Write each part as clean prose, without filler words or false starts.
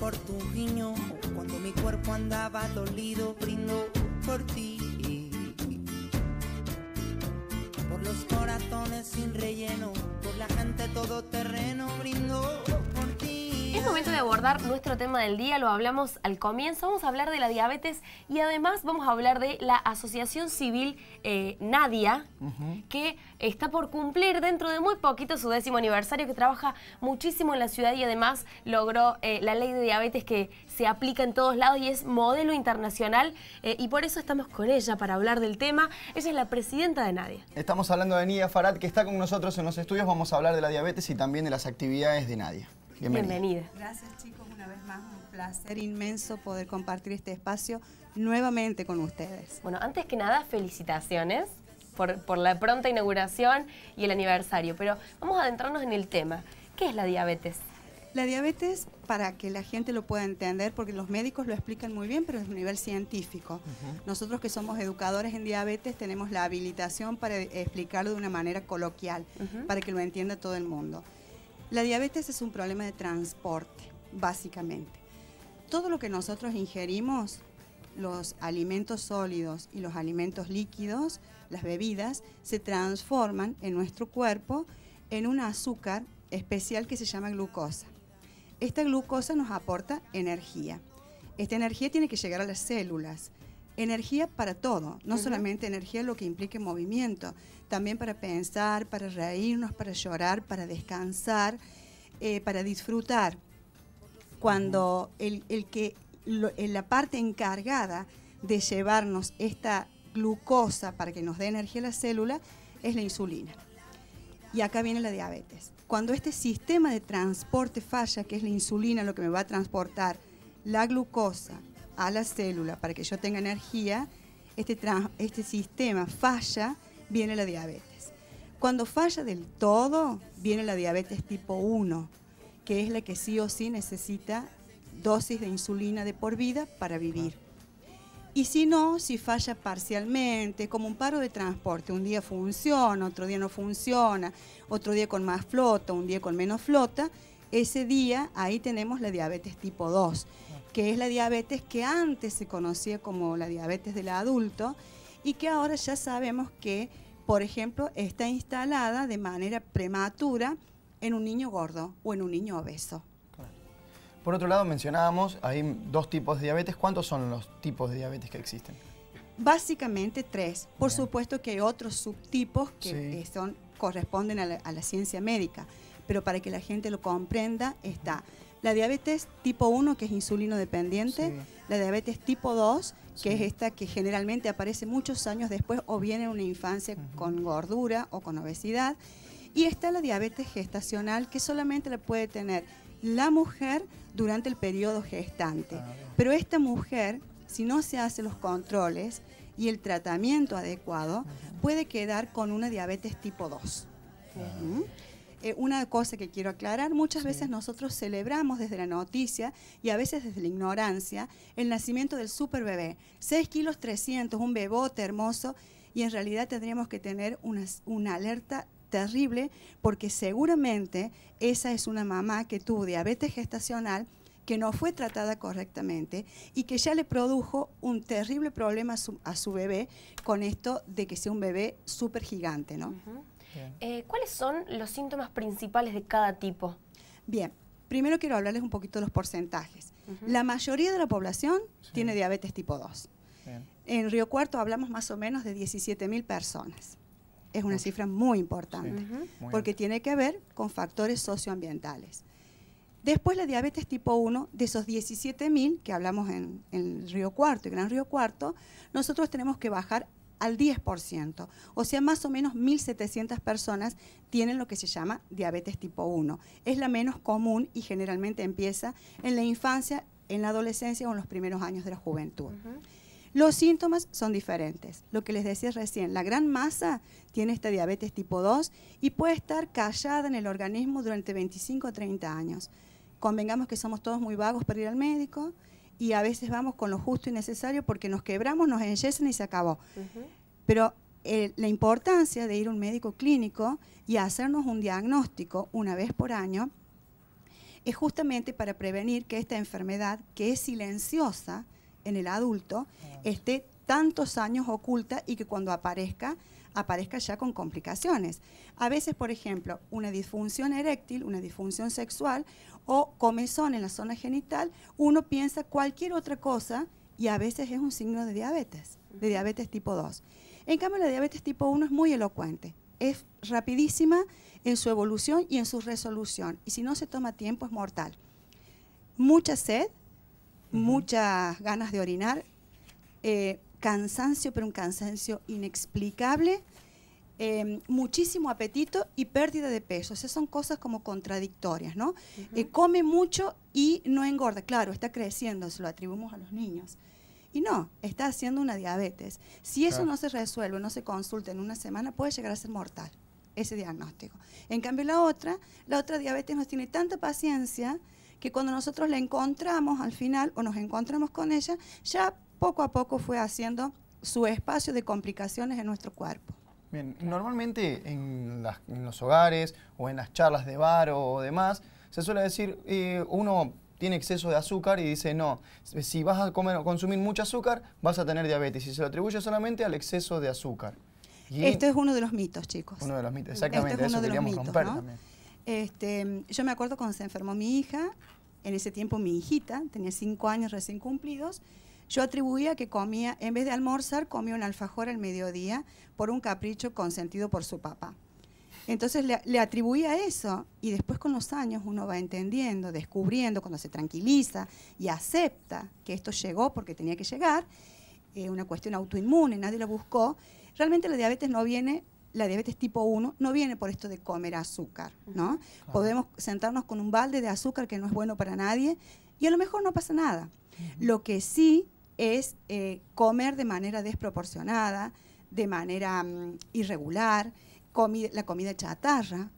por tu guiño. Cuando mi cuerpo andaba dolido, brindo por ti. Por los corazones sin relleno, por la gente todoterreno, brindo por ti. Es momento de abordar nuestro tema del día, lo hablamos al comienzo. Vamos a hablar de la diabetes y además vamos a hablar de la Asociación Civil Nadia, que está por cumplir dentro de muy poquito su 10º aniversario, que trabaja muchísimo en la ciudad y además logró la ley de diabetes que se aplica en todos lados y es modelo internacional, y por eso estamos con ella para hablar del tema. Ella es la presidenta de Nadia. Estamos hablando de Nidia Farad, que está con nosotros en los estudios. Vamos a hablar de la diabetes y también de las actividades de Nadia. Bienvenida. Gracias, chicos, una vez más, un placer inmenso poder compartir este espacio nuevamente con ustedes. Bueno, antes que nada, felicitaciones por la pronta inauguración y el aniversario, pero vamos a adentrarnos en el tema. ¿Qué es la diabetes? La diabetes, para que la gente lo pueda entender, porque los médicos lo explican muy bien, pero es a nivel científico. Nosotros que somos educadores en diabetes tenemos la habilitación para explicarlo de una manera coloquial, para que lo entienda todo el mundo. La diabetes es un problema de transporte, básicamente. Todo lo que nosotros ingerimos, los alimentos sólidos y los alimentos líquidos, las bebidas, se transforman en nuestro cuerpo en un azúcar especial que se llama glucosa. Esta glucosa nos aporta energía. Esta energía tiene que llegar a las células. Energía para todo, no solamente energía lo que implique movimiento, también para pensar, para reírnos, para llorar, para descansar, para disfrutar. Cuando la parte encargada de llevarnos esta glucosa para que nos dé energía a la célula es la insulina. Y acá viene la diabetes. Cuando este sistema de transporte falla, que es la insulina lo que me va a transportar la glucosa a la célula para que yo tenga energía, este sistema falla, viene la diabetes. Cuando falla del todo, viene la diabetes tipo 1, que es la que sí o sí necesita dosis de insulina de por vida para vivir. Y si no, si falla parcialmente, como un paro de transporte, un día funciona, otro día no funciona, otro día con más flota, un día con menos flota, ese día ahí tenemos la diabetes tipo 2, que es la diabetes que antes se conocía como la diabetes del adulto y que ahora ya sabemos que, por ejemplo, está instalada de manera prematura en un niño gordo o en un niño obeso. Por otro lado, mencionábamos, hay 2 tipos de diabetes. ¿Cuántos son los tipos de diabetes que existen? Básicamente 3. Por supuesto que hay otros subtipos que corresponden a la ciencia médica, pero para que la gente lo comprenda está la diabetes tipo 1, que es insulino dependiente, la diabetes tipo 2, que es esta que generalmente aparece muchos años después o viene en una infancia con gordura o con obesidad, y está la diabetes gestacional, que solamente la puede tener la mujer durante el periodo gestante. Pero esta mujer, si no se hacen los controles y el tratamiento adecuado, puede quedar con una diabetes tipo 2. Una cosa que quiero aclarar, muchas veces nosotros celebramos desde la noticia y a veces desde la ignorancia el nacimiento del super bebé. 6 kilos 300, un bebote hermoso, y en realidad tendríamos que tener una alerta terrible, porque seguramente esa es una mamá que tuvo diabetes gestacional, que no fue tratada correctamente y que ya le produjo un terrible problema a su bebé con esto de que sea un bebé súper gigante, ¿no? ¿Cuáles son los síntomas principales de cada tipo? Bien, primero quiero hablarles un poquito de los porcentajes. La mayoría de la población tiene diabetes tipo 2. En Río Cuarto hablamos más o menos de 17.000 personas. Es una cifra muy importante, porque tiene que ver con factores socioambientales. Después la diabetes tipo 1, de esos 17.000 que hablamos en Río Cuarto y Gran Río Cuarto, nosotros tenemos que bajar al 10%, o sea, más o menos 1.700 personas tienen lo que se llama diabetes tipo 1. Es la menos común y generalmente empieza en la infancia, en la adolescencia o en los primeros años de la juventud. Los síntomas son diferentes. Lo que les decía recién, la gran masa tiene esta diabetes tipo 2 y puede estar callada en el organismo durante 25 o 30 años. Convengamos que somos todos muy vagos para ir al médico y a veces vamos con lo justo y necesario porque nos quebramos, nos enyesan y se acabó. Pero la importancia de ir a un médico clínico y hacernos un diagnóstico una vez por año es justamente para prevenir que esta enfermedad, que es silenciosa en el adulto, esté tantos años oculta y que cuando aparezca ya con complicaciones. A veces, por ejemplo, una disfunción eréctil, una disfunción sexual o comezón en la zona genital, uno piensa cualquier otra cosa y a veces es un signo de diabetes tipo 2. En cambio, la diabetes tipo 1 es muy elocuente, es rapidísima en su evolución y en su resolución, y si no se toma tiempo es mortal. Mucha sed, muchas ganas de orinar, cansancio, pero un cansancio inexplicable, muchísimo apetito y pérdida de peso. Esas son cosas como contradictorias, ¿no? Come mucho y no engorda. Claro, está creciendo, se lo atribuimos a los niños. Y no, está haciendo una diabetes. Si eso no se resuelve, no se consulta en una semana, puede llegar a ser mortal ese diagnóstico. En cambio, la otra diabetes nos tiene tanta paciencia que cuando nosotros la encontramos al final o nos encontramos con ella, ya poco a poco fue haciendo su espacio de complicaciones en nuestro cuerpo. Bien, normalmente en los hogares o en las charlas de bar o demás, se suele decir, uno tiene exceso de azúcar y dice, no, si vas a consumir mucho azúcar, vas a tener diabetes, y se lo atribuye solamente al exceso de azúcar. Y esto es uno de los mitos, chicos. Uno de los mitos, exactamente, Esto es eso queríamos mitos, romper ¿no? también. Yo me acuerdo cuando se enfermó mi hija, en ese tiempo mi hijita, tenía 5 años recién cumplidos, yo atribuía que comía, en vez de almorzar, comía un alfajor al mediodía por un capricho consentido por su papá. Entonces le atribuía eso, y después con los años uno va entendiendo, descubriendo, cuando se tranquiliza y acepta que esto llegó porque tenía que llegar, una cuestión autoinmune, nadie lo buscó. Realmente la diabetes no viene, la diabetes tipo 1 no viene por esto de comer azúcar, ¿no? Claro. Podemos sentarnos con un balde de azúcar que no es bueno para nadie y a lo mejor no pasa nada. Lo que sí es comer de manera desproporcionada, de manera irregular, la comida chatarra.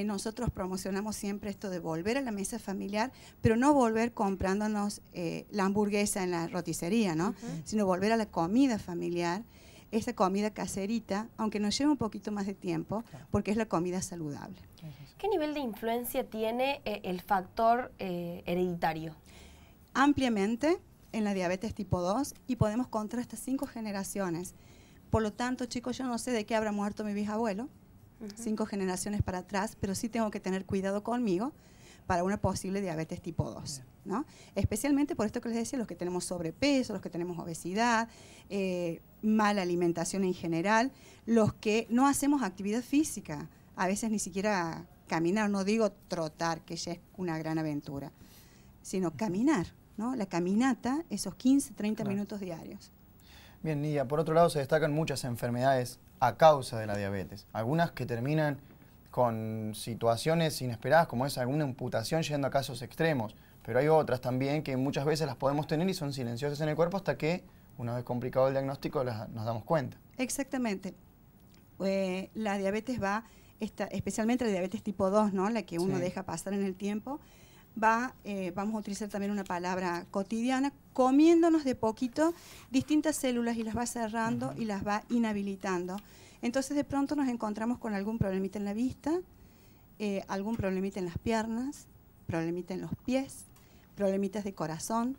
Nosotros promocionamos siempre esto de volver a la mesa familiar, pero no volver comprándonos la hamburguesa en la roticería, ¿no? Sino volver a la comida familiar, esa comida caserita, aunque nos lleve un poquito más de tiempo, porque es la comida saludable. ¿Qué nivel de influencia tiene el factor hereditario? Ampliamente en la diabetes tipo 2, y podemos contar hasta 5 generaciones. Por lo tanto, chicos, yo no sé de qué habrá muerto mi bisabuelo, 5 generaciones para atrás, pero sí tengo que tener cuidado conmigo para una posible diabetes tipo 2, ¿no? Especialmente por esto que les decía, los que tenemos sobrepeso, los que tenemos obesidad, mala alimentación en general, los que no hacemos actividad física, a veces ni siquiera caminar, no digo trotar, que ya es una gran aventura, sino caminar, ¿no? La caminata, esos 15, 30 minutos diarios. Bien, Nidia, por otro lado se destacan muchas enfermedades a causa de la diabetes. Algunas que terminan con situaciones inesperadas, como es alguna amputación yendo a casos extremos. Pero hay otras también que muchas veces las podemos tener y son silenciosas en el cuerpo hasta que, una vez complicado el diagnóstico, nos damos cuenta. Exactamente. La diabetes va, especialmente la diabetes tipo 2, ¿no? La que uno deja pasar en el tiempo, vamos a utilizar también una palabra cotidiana, comiéndonos de poquito distintas células y las va cerrando y las va inhabilitando. Entonces de pronto nos encontramos con algún problemita en la vista, algún problemita en las piernas, problemita en los pies, problemitas de corazón,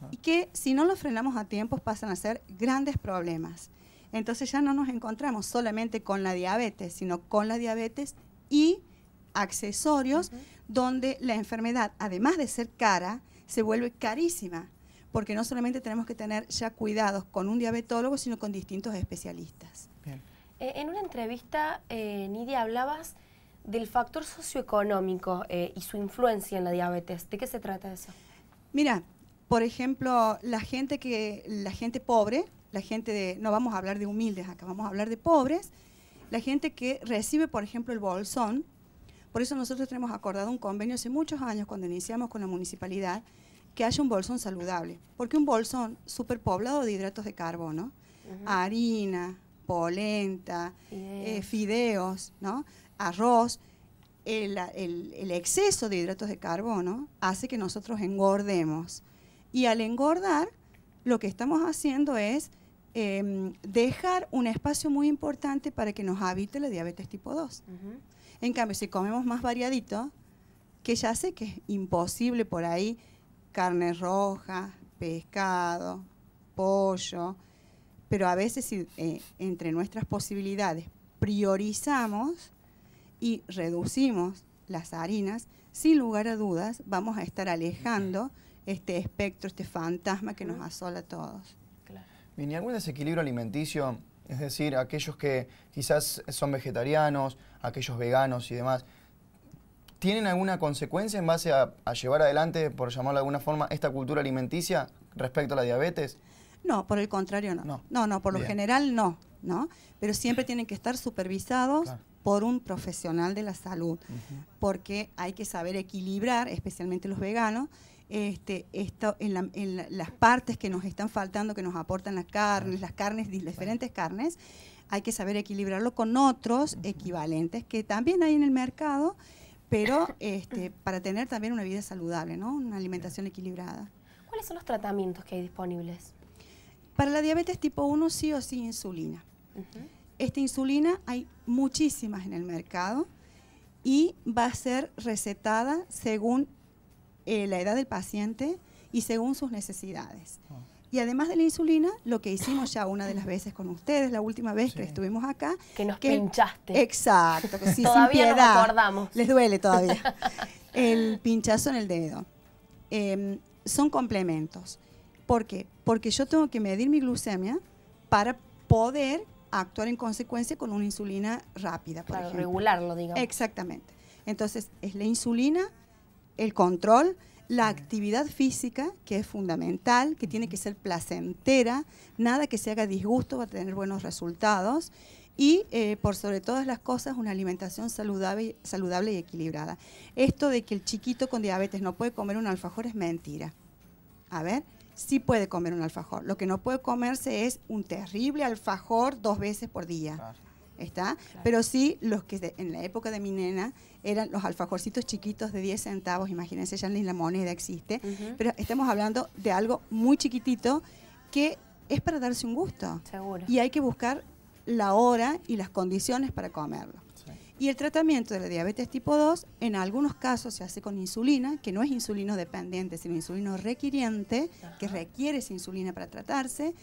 y que si no los frenamos a tiempo pasan a ser grandes problemas. Entonces ya no nos encontramos solamente con la diabetes, sino con la diabetes y accesorios donde la enfermedad, además de ser cara, se vuelve carísima, porque no solamente tenemos que tener ya cuidados con un diabetólogo, sino con distintos especialistas. Bien. En una entrevista, Nidia, hablabas del factor socioeconómico y su influencia en la diabetes. ¿De qué se trata eso? Mira, por ejemplo, la gente pobre, no vamos a hablar de humildes acá, vamos a hablar de pobres, la gente que recibe, por ejemplo, el bolsón. Por eso nosotros tenemos acordado un convenio hace muchos años, cuando iniciamos con la municipalidad, que haya un bolsón saludable. Porque un bolsón superpoblado de hidratos de carbono, harina, polenta, fideos, ¿no? Arroz, el exceso de hidratos de carbono hace que nosotros engordemos. Y al engordar, lo que estamos haciendo es dejar un espacio muy importante para que nos habite la diabetes tipo 2. En cambio, si comemos más variadito, que ya sé que es imposible por ahí, carne roja, pescado, pollo, pero a veces entre nuestras posibilidades priorizamos y reducimos las harinas, sin lugar a dudas vamos a estar alejando este espectro, este fantasma que nos asola a todos. Claro. Bien, ¿y algún desequilibrio alimenticio? Es decir, aquellos que quizás son vegetarianos, aquellos veganos y demás, ¿tienen alguna consecuencia en base a llevar adelante, por llamarlo de alguna forma, esta cultura alimenticia respecto a la diabetes? No, por el contrario no. No, por lo general no, pero siempre tienen que estar supervisados, claro, por un profesional de la salud, porque hay que saber equilibrar, especialmente los veganos, esto en las partes que nos están faltando, que nos aportan las carnes, las diferentes carnes, hay que saber equilibrarlo con otros equivalentes que también hay en el mercado, pero para tener también una vida saludable, ¿no? Una alimentación equilibrada. ¿Cuáles son los tratamientos que hay disponibles? Para la diabetes tipo 1 sí o sí insulina. Esta insulina hay muchísimas en el mercado y va a ser recetada según la edad del paciente y según sus necesidades. Y además de la insulina, lo que hicimos ya una de las veces con ustedes, la última vez que estuvimos acá. Que nos pinchaste. Exacto, que sí, todavía sin piedad. Nos acordamos. Les duele todavía. El pinchazo en el dedo. Son complementos. ¿Por qué? Porque yo tengo que medir mi glucemia para poder actuar en consecuencia con una insulina rápida, por ejemplo. Regularlo, digamos. Exactamente. Entonces, es la insulina, el control, la actividad física, que es fundamental, que tiene que ser placentera, nada que se haga disgusto va a tener buenos resultados, y por sobre todas las cosas, una alimentación saludable y equilibrada. Esto de que el chiquito con diabetes no puede comer un alfajor es mentira. A ver, sí puede comer un alfajor. Lo que no puede comerse es un terrible alfajor 2 veces por día. Claro. ¿Está? Claro. Pero sí, los que en la época de mi nena eran los alfajorcitos chiquitos de 10 centavos, imagínense, ya ni la moneda existe, pero estamos hablando de algo muy chiquitito que es para darse un gusto. Seguro. Y hay que buscar la hora y las condiciones para comerlo. Sí. Y el tratamiento de la diabetes tipo 2, en algunos casos se hace con insulina, que no es insulino dependiente, sino insulino requiriente, que requiere esa insulina para tratarse,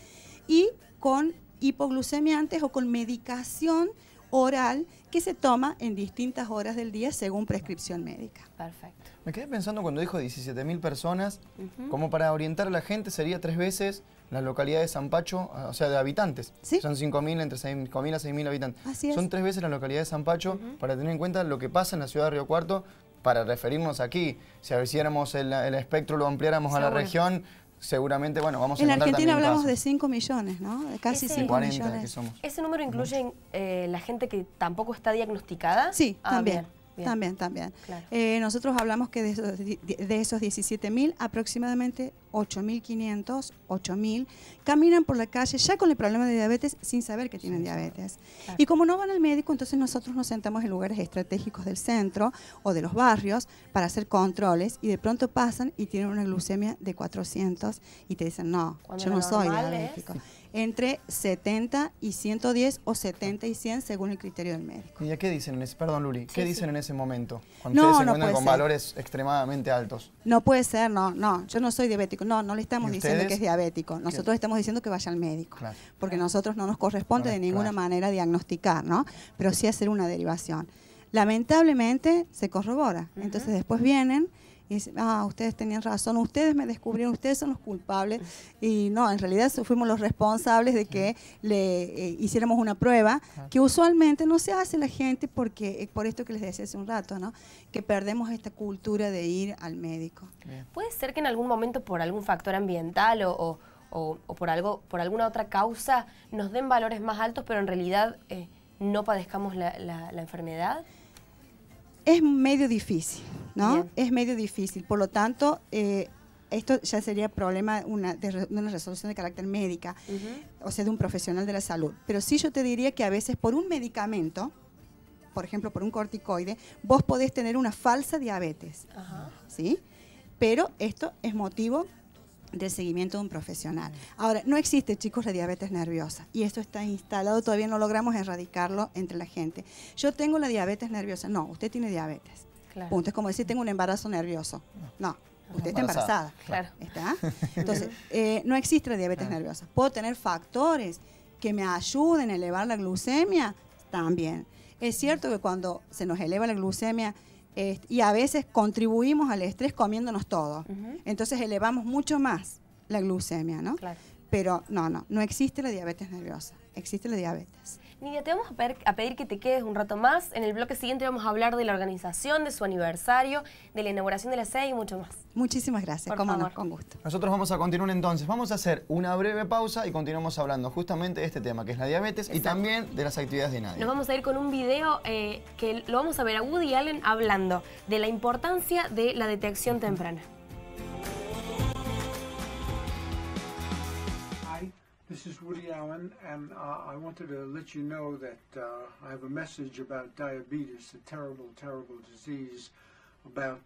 y con hipoglucemiantes o con medicación oral que se toma en distintas horas del día según prescripción médica. Perfecto. Me quedé pensando cuando dijo 17.000 personas, como para orientar a la gente sería 3 veces la localidad de San Pacho, o sea, de habitantes. ¿Sí? Son 5.000, entre 5.000 a 6.000 habitantes. Así es. Son 3 veces la localidad de San Pacho para tener en cuenta lo que pasa en la ciudad de Río Cuarto, para referirnos aquí. Si hiciéramos el espectro, lo ampliáramos a la región, seguramente, bueno, vamos a encontrar también en Argentina hablamos casos. de 5 millones, ¿no? De casi 5 millones. Que somos. ¿Ese número incluye la gente que tampoco está diagnosticada? Sí, también. Bien. También. Claro. Nosotros hablamos que de esos 17.000, aproximadamente 8.500, 8.000 caminan por la calle ya con el problema de diabetes sin saber que tienen diabetes. Claro. Y como no van al médico, entonces nosotros nos sentamos en lugares estratégicos del centro o de los barrios para hacer controles y de pronto pasan y tienen una glucemia de 400 y te dicen, no, yo no soy diabético. Entre 70 y 110 o 70 y 100 según el criterio del médico. ¿Y a qué dicen? Perdón, Luli, ¿qué dicen en ese momento? Cuando ustedes se encuentran con valores extremadamente altos. No puede ser, no, yo no soy diabético. No le estamos diciendo que es diabético. Nosotros estamos diciendo que vaya al médico. Claro. Porque a nosotros no nos corresponde de ninguna manera diagnosticar, ¿no? Pero sí hacer una derivación. Lamentablemente se corrobora. Entonces después vienen y dicen, ustedes tenían razón, ustedes me descubrieron, ustedes son los culpables. Y no, en realidad fuimos los responsables de que le hiciéramos una prueba, que usualmente no se hace la gente porque, por esto que les decía hace un rato, ¿no? Que perdemos esta cultura de ir al médico. ¿Puede ser que en algún momento por algún factor ambiental o por alguna otra causa nos den valores más altos, pero en realidad no padezcamos la enfermedad? Es medio difícil, ¿no? Bien. Es medio difícil. Por lo tanto, esto ya sería problema de una resolución de carácter médica, o sea, de un profesional de la salud. Pero sí yo te diría que a veces por un medicamento, por ejemplo, por un corticoide, vos podés tener una falsa diabetes, ¿sí? Pero esto es motivo del seguimiento de un profesional. Ahora, no existe, chicos, la diabetes nerviosa y esto está instalado, todavía no logramos erradicarlo entre la gente. Yo tengo la diabetes nerviosa. No, usted tiene diabetes. Claro. Punto. Es como decir, tengo un embarazo nervioso. No, usted está embarazada. Claro. ¿Está? Entonces, no existe la diabetes nerviosa. ¿Puedo tener factores que me ayuden a elevar la glucemia? También. Es cierto que cuando se nos eleva la glucemia, y a veces contribuimos al estrés comiéndonos todo. Entonces elevamos mucho más la glucemia, ¿no? Claro. Pero no existe la diabetes nerviosa, existe la diabetes. Nidia, te vamos a pedir que te quedes un rato más. En el bloque siguiente vamos a hablar de la organización, de su aniversario, de la inauguración de la sede y mucho más. Muchísimas gracias, Por cómo no, favor. con gusto. Nosotros vamos a continuar entonces. Vamos a hacer una breve pausa y continuamos hablando justamente de este tema, que es la diabetes y también de las actividades de Nadia. Nos vamos a ir con un video que lo vamos a ver a Woody Allen hablando de la importancia de la detección temprana. Hi, this is Woody Allen, and I wanted to let you know that I have a message about diabetes, a terrible, terrible disease. About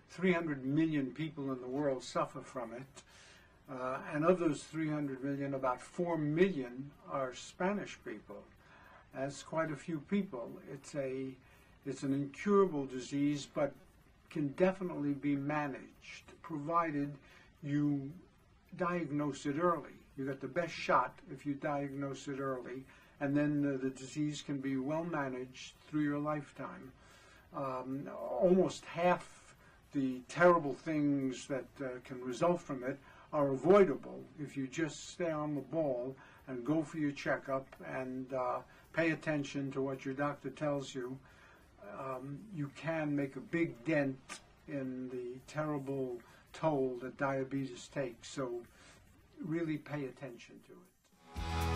300 million people in the world suffer from it, and of those 300 million, about 4 million are Spanish people. That's quite a few people. It's an incurable disease, but can definitely be managed, provided you diagnose it early. You got the best shot if you diagnose it early, and then the disease can be well managed through your lifetime. Almost half the terrible things that can result from it are avoidable if you just stay on the ball and go for your checkup and pay attention to what your doctor tells you. You can make a big dent in the terrible toll that diabetes takes, so really pay attention to it.